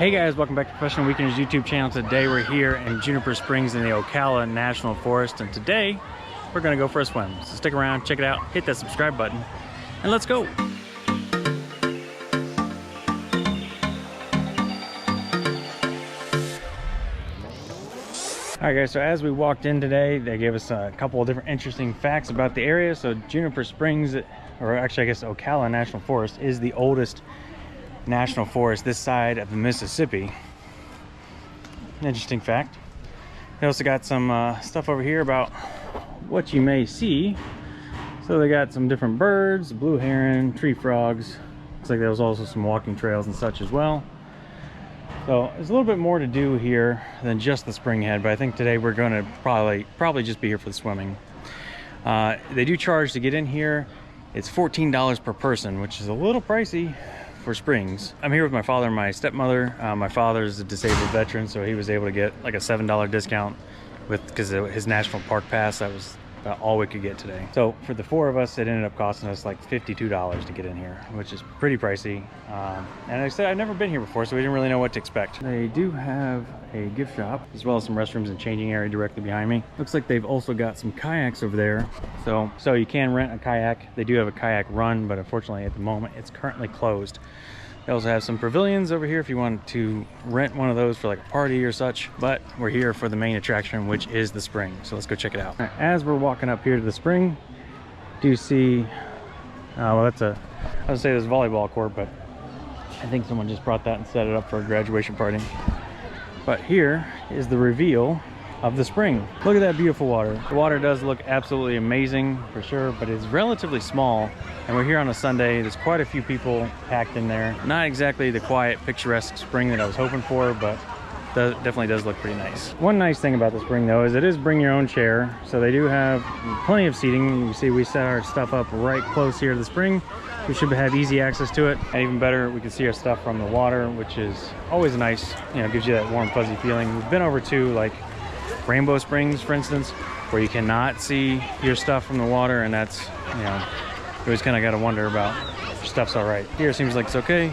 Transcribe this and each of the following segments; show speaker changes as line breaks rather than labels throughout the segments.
Hey guys, welcome back to Professional Weekenders YouTube channel. Today we're here in Juniper Springs in the Ocala National Forest, and today we're gonna go for a swim. So stick around, check it out, hit that subscribe button, and let's go. Alright guys, so as we walked in today, they gave us a couple of different interesting facts about the area. So Juniper Springs, or actually I guess Ocala National Forest, is the oldest national forest this side of the Mississippi. An interesting fact. They also got some stuff over here about what you may see. So they got some different birds, blue heron, tree frogs. Looks like there was also some walking trails and such as well. So there's a little bit more to do here than just the spring head, but I think today we're going to probably just be here for the swimming. They do charge to get in here. It's $14 per person, which is a little pricey for springs. I'm here with my father and my stepmother. My father's a disabled veteran, so he was able to get like a $7 discount because of his national park pass. That was about all we could get today. So for the four of us, it ended up costing us like $52 to get in here, which is pretty pricey. And like I said, I've never been here before, so we didn't really know what to expect. They do have a gift shop, as well as some restrooms and changing area directly behind me. Looks like they've also got some kayaks over there. So you can rent a kayak. They do have a kayak run, but unfortunately at the moment, it's currently closed. They also have some pavilions over here if you want to rent one of those for like a party or such. But we're here for the main attraction, which is the spring. So let's go check it out. As we're walking up here to the spring, do see, well, I would say there's a volleyball court, but I think someone just brought that and set it up for a graduation party. But here is the reveal of the spring. Look at that beautiful water. The water does look absolutely amazing for sure, but it's relatively small. And we're here on a Sunday. There's quite a few people packed in there. Not exactly the quiet, picturesque spring that I was hoping for, but definitely does look pretty nice. One nice thing about the spring though is it is bring your own chair. So they do have plenty of seating. You can see we set our stuff up right close here to the spring. We should have easy access to it. And even better, we can see our stuff from the water, which is always nice. You know, gives you that warm, fuzzy feeling. We've been over to like Rainbow Springs, for instance, where you cannot see your stuff from the water, and that's, you know, you always kind of got to wonder about if your stuff's all right. Here it seems like it's okay.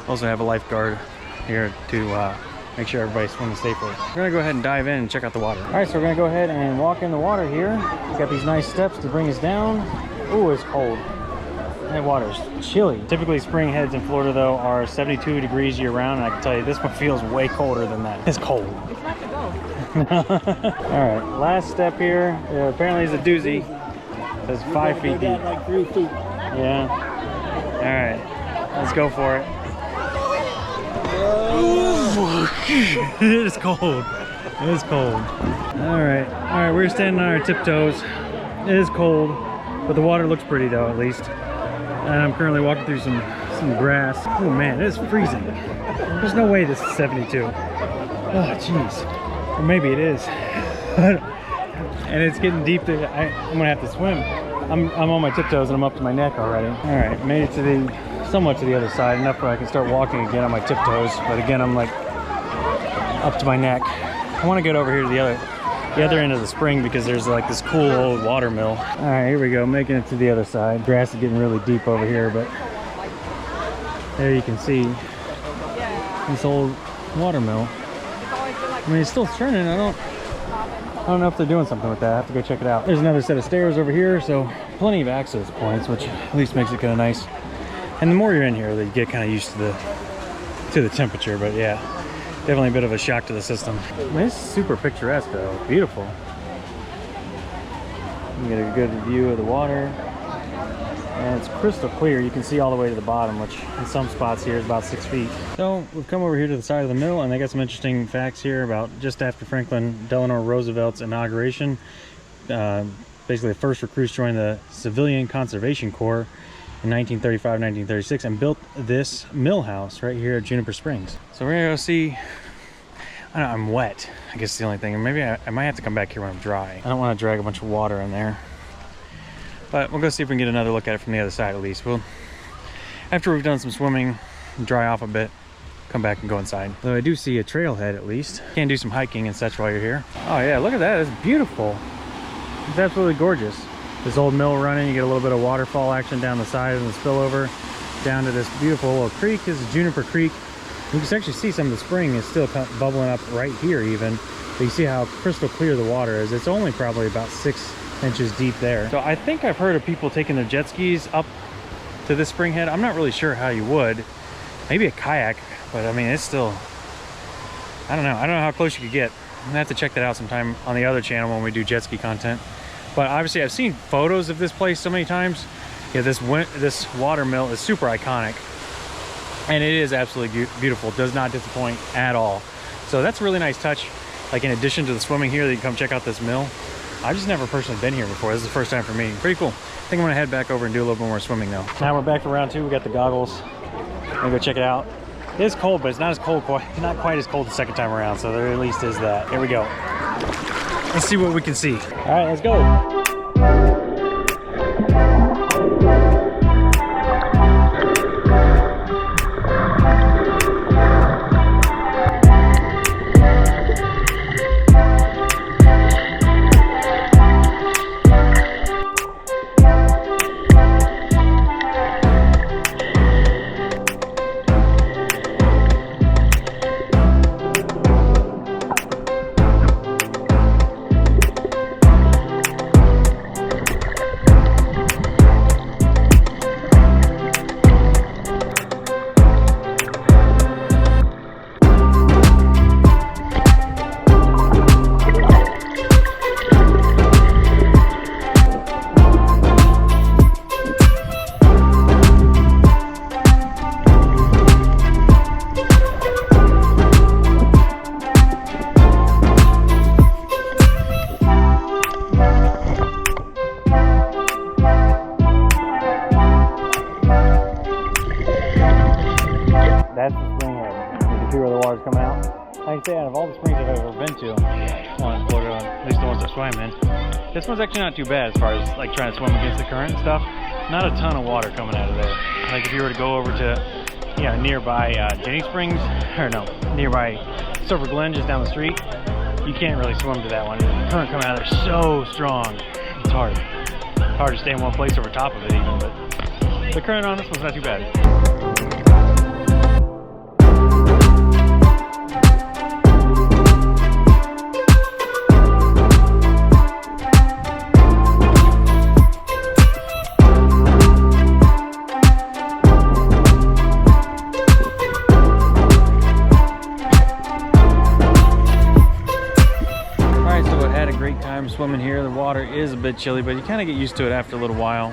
Also have a lifeguard here to make sure everybody's swimming safely. We're gonna go ahead and dive in and check out the water. All right, so we're gonna go ahead and walk in the water here. We've got these nice steps to bring us down. Ooh, it's cold. That water's chilly. Typically spring heads in Florida though are 72 degrees year round, and I can tell you this one feels way colder than that. It's cold.
It's not to go.
All right, last step here. Apparently it's a doozy. It says 5 feet deep.
Like 3 feet.
Yeah. All right, let's go for it. It is cold. It is cold. All right, we're standing on our tiptoes. It is cold, but the water looks pretty though, at least. And I'm currently walking through some grass. Oh man, it is freezing. There's no way this is 72. Oh jeez. Or maybe it is. And it's getting deep. I'm gonna have to swim. I'm on my tiptoes and I'm up to my neck already. All right, made it to somewhat to the other side, enough where I can start walking again on my tiptoes. But again, I'm like up to my neck. I want to get over here to the other end of the spring because there's like this cool old water mill. All right, here we go, making it to the other side. Grass is getting really deep over here, but there you can see this old water mill. I mean, it's still churning. I don't know if they're doing something with that. I have to go check it out. There's another set of stairs over here, so plenty of access points, which at least makes it kind of nice. And the more you're in here, you get kind of used to the temperature. But yeah, definitely a bit of a shock to the system. I mean, it's super picturesque though. Beautiful. You get a good view of the water. And it's crystal clear. You can see all the way to the bottom, which in some spots here is about 6 feet. So we've come over here to the side of the mill, and they got some interesting facts here about just after Franklin Delano Roosevelt's inauguration. Basically, the first recruits joined the Civilian Conservation Corps in 1935-1936 and built this mill house right here at Juniper Springs. So we're gonna go see. I know I'm wet. I guess the only thing. Maybe I might have to come back here when I'm dry. I don't want to drag a bunch of water in there. But we'll go see if we can get another look at it from the other side at least. We'll, after we've done some swimming, dry off a bit, come back and go inside. Though I do see a trailhead at least. You can do some hiking and such while you're here. Oh yeah, look at that, it's beautiful. It's absolutely gorgeous. This old mill running, you get a little bit of waterfall action down the side and the spillover down to this beautiful little creek. This is Juniper Creek. You can actually see some of the spring is still bubbling up right here even. But you see how crystal clear the water is. It's only probably about 6 inches deep there. So I think I've heard of people taking their jet skis up to this spring head. I'm not really sure how you would. Maybe a kayak, but I mean, it's still, I don't know how close you could get. I'm gonna have to check that out sometime on the other channel when we do jet ski content. But obviously I've seen photos of this place so many times. Yeah, this water mill is super iconic. And it is absolutely beautiful. It does not disappoint at all. So that's a really nice touch. Like in addition to the swimming here, that you can come check out this mill. I've just never personally been here before. This is the first time for me. Pretty cool. I think I'm gonna head back over and do a little bit more swimming though. Now we're back for round 2. We got the goggles. I'm gonna go check it out. It is cold, but it's not as cold, not quite as cold the second time around. So there at least is that. Here we go. Let's see what we can see. All right, let's go. That's the spring head. You can see where the water's coming out. Like I say, out of all the springs I've ever been to on Florida, at least the ones I swam in, this one's actually not too bad as far as like trying to swim against the current and stuff. Not a ton of water coming out of there. Like if you were to go over to, you know, nearby Jenny Springs, or no, nearby Silver Glen just down the street, you can't really swim to that one. The current coming out of there is so strong. It's hard. It's hard to stay in one place over top of it even, but the current on this one's not too bad. Swimming here. The water is a bit chilly, but you kind of get used to it after a little while.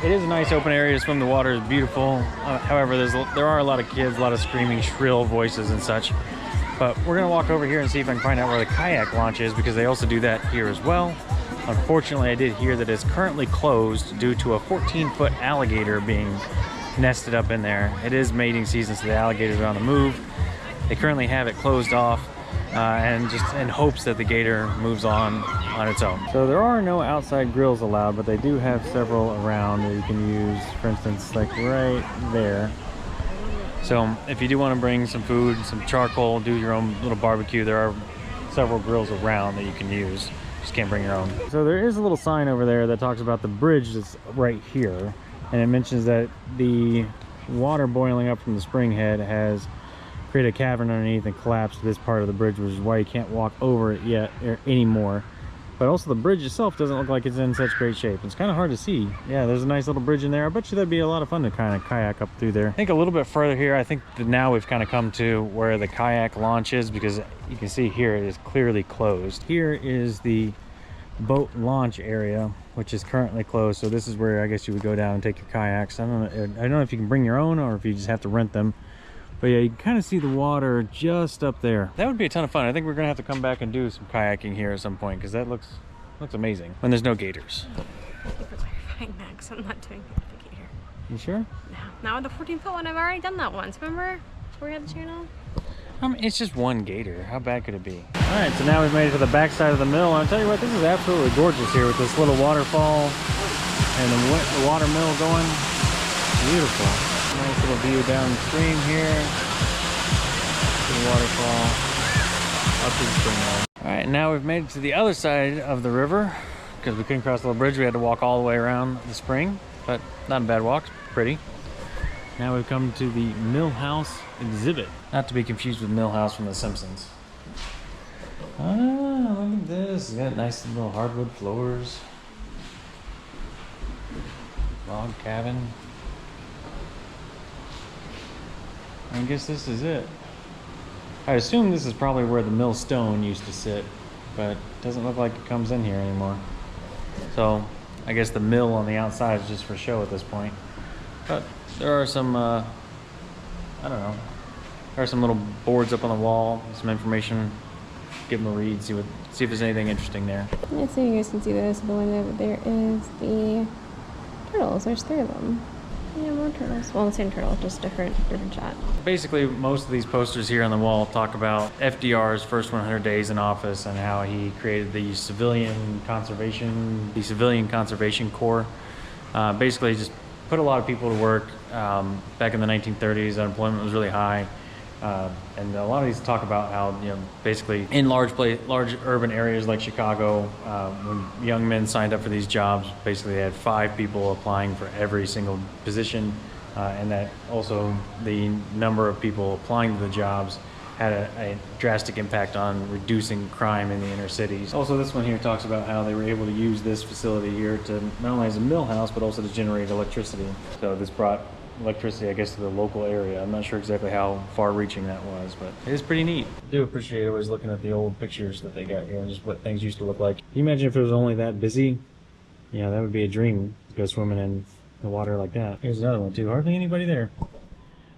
It is a nice open area to swim. The water is beautiful. However, there are a lot of kids, a lot of screaming, shrill voices and such. But we're gonna walk over here and see if I can find out where the kayak launch is, because they also do that here as well. Unfortunately, I did hear that it's currently closed due to a 14-foot alligator being nested up in there. It is mating season, so the alligators are on the move. They currently have it closed off. And just in hopes that the gator moves on its own. So there are no outside grills allowed, but they do have several around that you can use, for instance, like right there. So if you do want to bring some food, some charcoal, do your own little barbecue, there are several grills around that you can use. Just can't bring your own. So there is a little sign over there that talks about the bridge that's right here, and it mentions that the water boiling up from the spring head has create a cavern underneath and collapse this part of the bridge, which is why you can't walk over it yet anymore. But also the bridge itself doesn't look like it's in such great shape. It's kind of hard to see. Yeah, there's a nice little bridge in there. I bet you that'd be a lot of fun to kind of kayak up through there. I think a little bit further here, I think that now we've kind of come to where the kayak launch is, because you can see here it is clearly closed. Here is the boat launch area, which is currently closed. So this is where I guess you would go down and take your kayaks. I don't know if you can bring your own or if you just have to rent them. But yeah, you can kind of see the water just up there. That would be a ton of fun. I think we're gonna have to come back and do some kayaking here at some point, because that looks amazing when there's no gators.
Thank you for clarifying that, because I'm not doing it with the gator.
You sure?
No, not with the 14-foot one. I've already done that once. Remember where we had the channel?
It's just one gator. How bad could it be? All right, so now we've made it to the back side of the mill. I'll tell you what, this is absolutely gorgeous here with this little waterfall and the water mill going. Beautiful. Nice little view downstream here. The waterfall up to the spring mill. All right, now we've made it to the other side of the river, because we couldn't cross the little bridge. We had to walk all the way around the spring, but not a bad walk. It's pretty. Now we've come to the Millhouse exhibit. Not to be confused with Millhouse from The Simpsons. Ah, look at this. It's got nice little hardwood floors. Log cabin. I guess this is it. I assume this is probably where the mill stone used to sit, but it doesn't look like it comes in here anymore. So I guess the mill on the outside is just for show at this point. But there are some, I don't know, there are some little boards up on the wall, some information. Give them a read, see if there's anything interesting there.
Yeah, so you guys can see this. The one over there is the turtles. There's 3 of them. Yeah, more turtles. Well, the same turtle, just different shot.
Basically, most of these posters here on the wall talk about FDR's first 100 days in office and how he created the Civilian Conservation Corps. Basically, just put a lot of people to work. Back in the 1930s, unemployment was really high. And a lot of these talk about how, you know, basically in large urban areas like Chicago, when young men signed up for these jobs, basically they had 5 people applying for every single position, and that also the number of people applying to the jobs had a drastic impact on reducing crime in the inner cities. Also, this one here talks about how they were able to use this facility here to not only as a mill house, but also to generate electricity. So this brought electricity, I guess, to the local area. I'm not sure exactly how far-reaching that was, but it is pretty neat. I do appreciate always looking at the old pictures that they got here and just what things used to look like. Can you imagine if it was only that busy? Yeah, that would be a dream to go swimming in the water like that. Here's another one too. Hardly anybody there.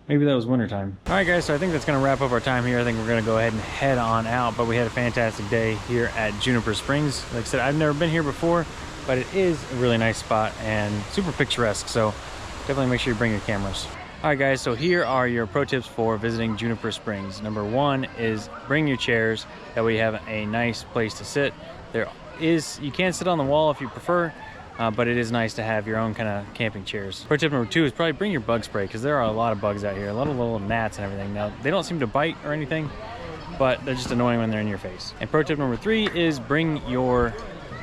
Maybe that was wintertime. All right, guys, so I think that's going to wrap up our time here. I think we're going to go ahead and head on out, but we had a fantastic day here at Juniper Springs. Like I said, I've never been here before, but it is a really nice spot and super picturesque, so definitely make sure you bring your cameras. All right, guys, so here are your pro tips for visiting Juniper Springs. Number 1 is bring your chairs. That way you have a nice place to sit. You can sit on the wall if you prefer, but it is nice to have your own kind of camping chairs. Pro tip number 2 is probably bring your bug spray, because there are a lot of bugs out here, a lot of little gnats and everything. Now, they don't seem to bite or anything, but they're just annoying when they're in your face. And pro tip number 3 is bring your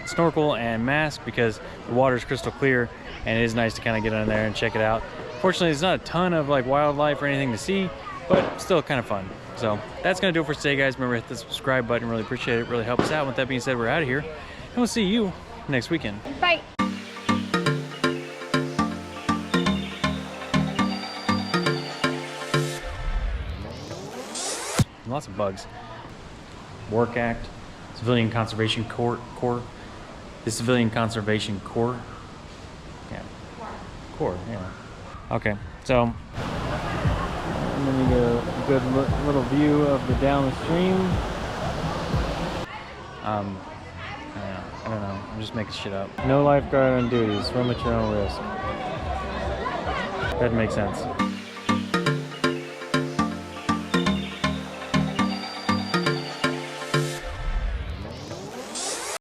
snorkel and mask, because the water is crystal clear and it is nice to kind of get in there and check it out. Fortunately, there's not a ton of like wildlife or anything to see, but still kind of fun. So that's gonna do it for today, guys. Remember, hit the subscribe button, really appreciate it, really helps out. With that being said, we're out of here and we'll see you next weekend.
Bye.
Lots of bugs. Work Act, Civilian Conservation Corps. The Civilian Conservation Corps. Yeah. Corps, yeah. Okay, so and then you get a good little view of the downstream. I don't know. I'm just making shit up. No lifeguard on duty. Swim at your own risk. That makes sense.